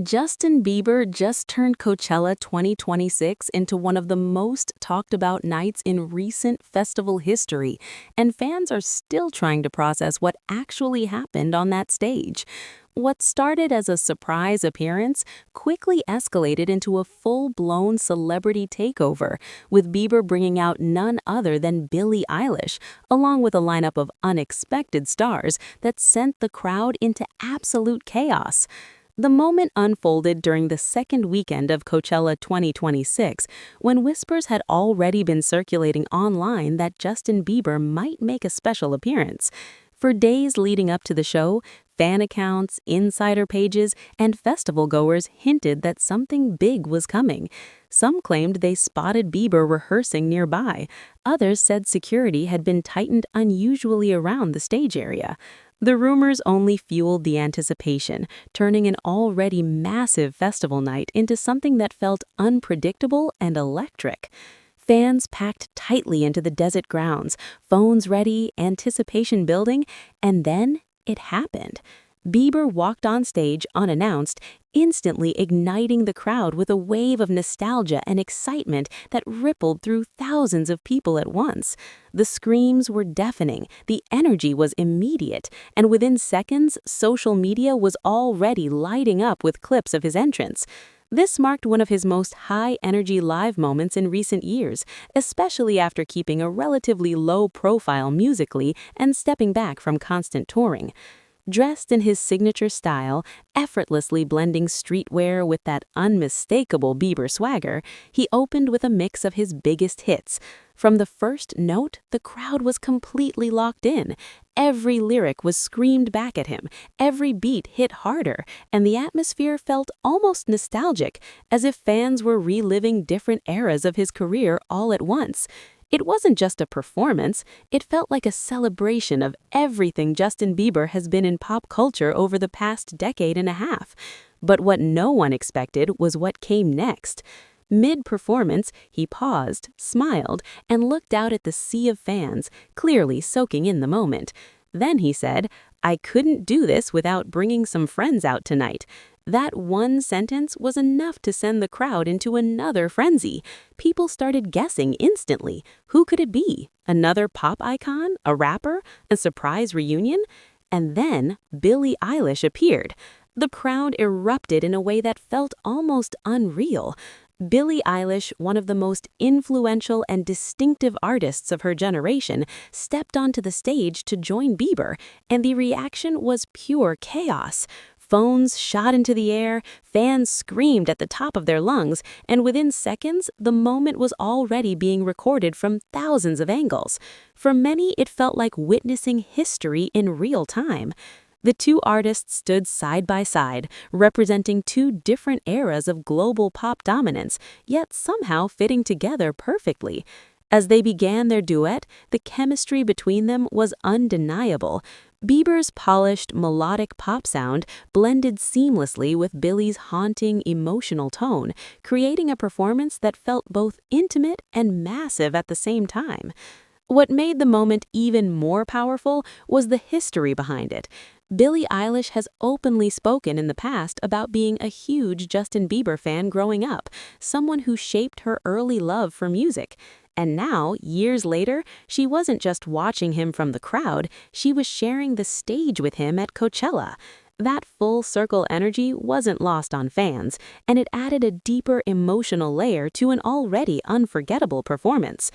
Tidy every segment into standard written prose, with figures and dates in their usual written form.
Justin Bieber just turned Coachella 2026 into one of the most talked about nights in recent festival history, and fans are still trying to process what actually happened on that stage. What started as a surprise appearance quickly escalated into a full-blown celebrity takeover, with Bieber bringing out none other than Billie Eilish, along with a lineup of unexpected stars that sent the crowd into absolute chaos. The moment unfolded during the second weekend of Coachella 2026, when whispers had already been circulating online that Justin Bieber might make a special appearance. For days leading up to the show, fan accounts, insider pages, and festival goers hinted that something big was coming. Some claimed they spotted Bieber rehearsing nearby. Others said security had been tightened unusually around the stage area. The rumors only fueled the anticipation, turning an already massive festival night into something that felt unpredictable and electric. Fans packed tightly into the desert grounds, phones ready, anticipation building, and then it happened. Bieber walked on stage unannounced, instantly igniting the crowd with a wave of nostalgia and excitement that rippled through thousands of people at once. The screams were deafening, the energy was immediate, and within seconds, social media was already lighting up with clips of his entrance. This marked one of his most high-energy live moments in recent years, especially after keeping a relatively low profile musically and stepping back from constant touring. Dressed in his signature style, effortlessly blending streetwear with that unmistakable Bieber swagger, he opened with a mix of his biggest hits. From the first note, the crowd was completely locked in. Every lyric was screamed back at him, every beat hit harder, and the atmosphere felt almost nostalgic, as if fans were reliving different eras of his career all at once. It wasn't just a performance, it felt like a celebration of everything Justin Bieber has been in pop culture over the past decade and a half. But what no one expected was what came next. Mid-performance, he paused, smiled, and looked out at the sea of fans, clearly soaking in the moment. Then he said, "I couldn't do this without bringing some friends out tonight." That one sentence was enough to send the crowd into another frenzy. People started guessing instantly. Who could it be? Another pop icon? A rapper? A surprise reunion? And then Billie Eilish appeared. The crowd erupted in a way that felt almost unreal. Billie Eilish, one of the most influential and distinctive artists of her generation, stepped onto the stage to join Bieber, and the reaction was pure chaos. Phones shot into the air, fans screamed at the top of their lungs, and within seconds, the moment was already being recorded from thousands of angles. For many, it felt like witnessing history in real time. The two artists stood side by side, representing two different eras of global pop dominance, yet somehow fitting together perfectly. As they began their duet, the chemistry between them was undeniable. Bieber's polished, melodic pop sound blended seamlessly with Billie's haunting, emotional tone, creating a performance that felt both intimate and massive at the same time. What made the moment even more powerful was the history behind it. Billie Eilish has openly spoken in the past about being a huge Justin Bieber fan growing up, someone who shaped her early love for music. And now, years later, she wasn't just watching him from the crowd, she was sharing the stage with him at Coachella. That full-circle energy wasn't lost on fans, and it added a deeper emotional layer to an already unforgettable performance.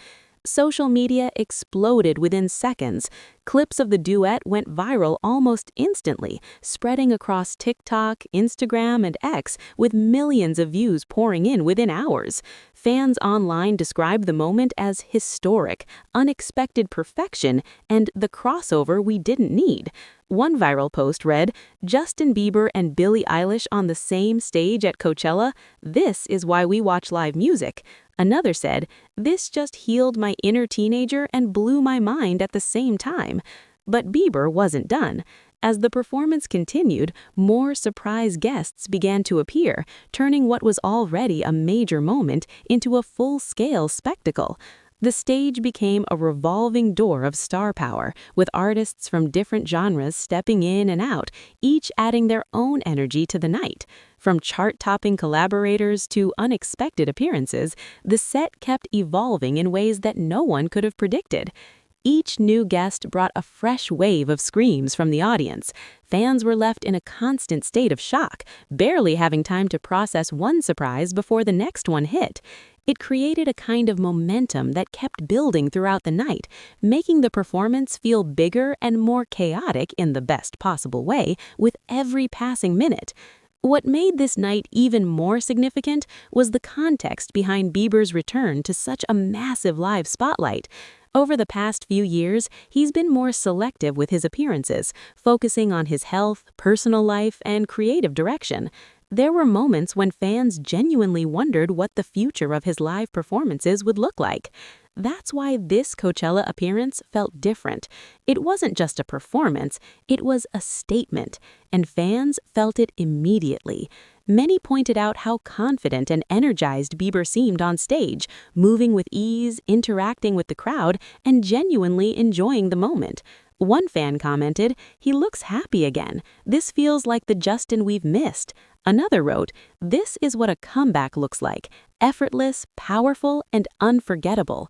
Social media exploded within seconds. Clips of the duet went viral almost instantly, spreading across TikTok, Instagram, and X, with millions of views pouring in within hours. Fans online described the moment as historic, unexpected perfection, and the crossover we didn't need. One viral post read, "Justin Bieber and Billie Eilish on the same stage at Coachella? This is why we watch live music." Another said, "This just healed my inner teenager and blew my mind at the same time." But Bieber wasn't done. As the performance continued, more surprise guests began to appear, turning what was already a major moment into a full-scale spectacle. The stage became a revolving door of star power, with artists from different genres stepping in and out, each adding their own energy to the night. From chart-topping collaborators to unexpected appearances, the set kept evolving in ways that no one could have predicted. Each new guest brought a fresh wave of screams from the audience. Fans were left in a constant state of shock, barely having time to process one surprise before the next one hit. It created a kind of momentum that kept building throughout the night, making the performance feel bigger and more chaotic in the best possible way with every passing minute. What made this night even more significant was the context behind Bieber's return to such a massive live spotlight. Over the past few years, he's been more selective with his appearances, focusing on his health, personal life, and creative direction. There were moments when fans genuinely wondered what the future of his live performances would look like. That's why this Coachella appearance felt different. It wasn't just a performance, it was a statement, and fans felt it immediately. Many pointed out how confident and energized Bieber seemed on stage, moving with ease, interacting with the crowd, and genuinely enjoying the moment. One fan commented, "He looks happy again. This feels like the Justin we've missed." Another wrote, "This is what a comeback looks like, effortless, powerful, and unforgettable."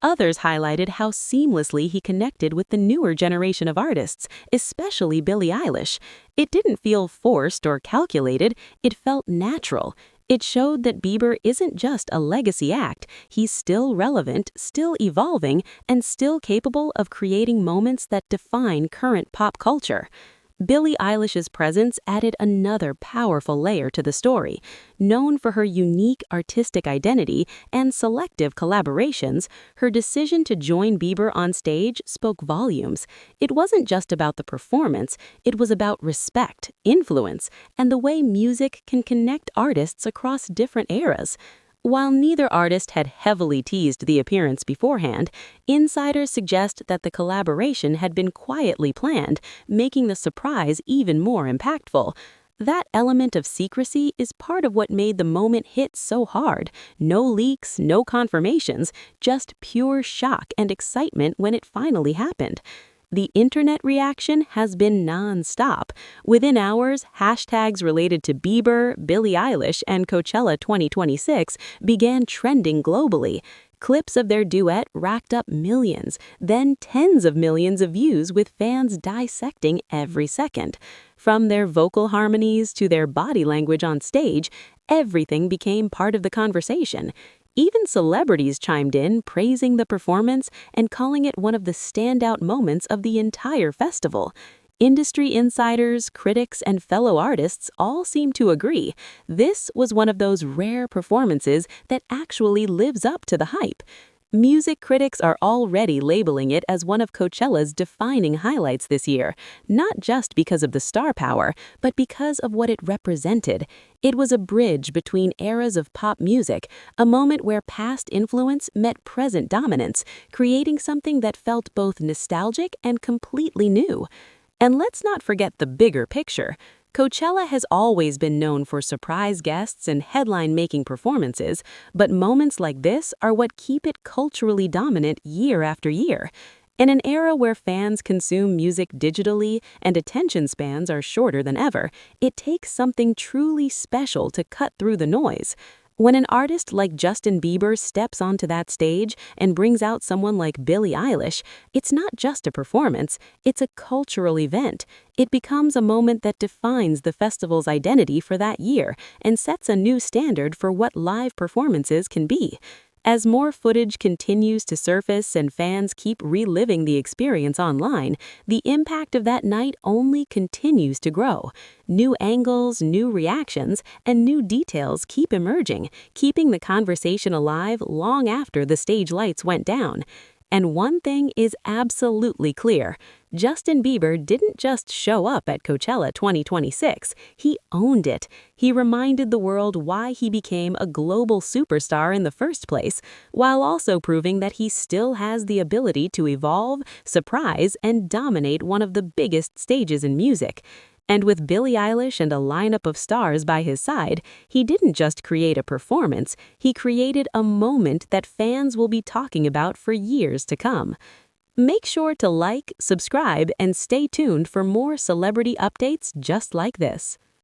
Others highlighted how seamlessly he connected with the newer generation of artists, especially Billie Eilish. It didn't feel forced or calculated, it felt natural. It showed that Bieber isn't just a legacy act, he's still relevant, still evolving, and still capable of creating moments that define current pop culture. Billie Eilish's presence added another powerful layer to the story. Known for her unique artistic identity and selective collaborations, her decision to join Bieber on stage spoke volumes. It wasn't just about the performance, it was about respect, influence, and the way music can connect artists across different eras. While neither artist had heavily teased the appearance beforehand, insiders suggest that the collaboration had been quietly planned, making the surprise even more impactful. That element of secrecy is part of what made the moment hit so hard. No leaks, no confirmations, just pure shock and excitement when it finally happened. The internet reaction has been non-stop. Within hours, hashtags related to Bieber, Billie Eilish, and Coachella 2026 began trending globally. Clips of their duet racked up millions, then tens of millions of views with fans dissecting every second. From their vocal harmonies to their body language on stage, everything became part of the conversation. Even celebrities chimed in, praising the performance and calling it one of the standout moments of the entire festival. Industry insiders, critics, and fellow artists all seem to agree. This was one of those rare performances that actually lives up to the hype. Music critics are already labeling it as one of Coachella's defining highlights this year, not just because of the star power, but because of what it represented. It was a bridge between eras of pop music, a moment where past influence met present dominance, creating something that felt both nostalgic and completely new. And let's not forget the bigger picture. Coachella has always been known for surprise guests and headline-making performances, but moments like this are what keep it culturally dominant year after year. In an era where fans consume music digitally and attention spans are shorter than ever, it takes something truly special to cut through the noise. When an artist like Justin Bieber steps onto that stage and brings out someone like Billie Eilish, it's not just a performance, it's a cultural event. It becomes a moment that defines the festival's identity for that year and sets a new standard for what live performances can be. As more footage continues to surface and fans keep reliving the experience online, the impact of that night only continues to grow. New angles, new reactions, and new details keep emerging, keeping the conversation alive long after the stage lights went down. And one thing is absolutely clear. Justin Bieber didn't just show up at Coachella 2026, he owned it. He reminded the world why he became a global superstar in the first place, while also proving that he still has the ability to evolve, surprise, and dominate one of the biggest stages in music. And with Billie Eilish and a lineup of stars by his side, he didn't just create a performance, he created a moment that fans will be talking about for years to come. Make sure to like, subscribe, and stay tuned for more celebrity updates just like this.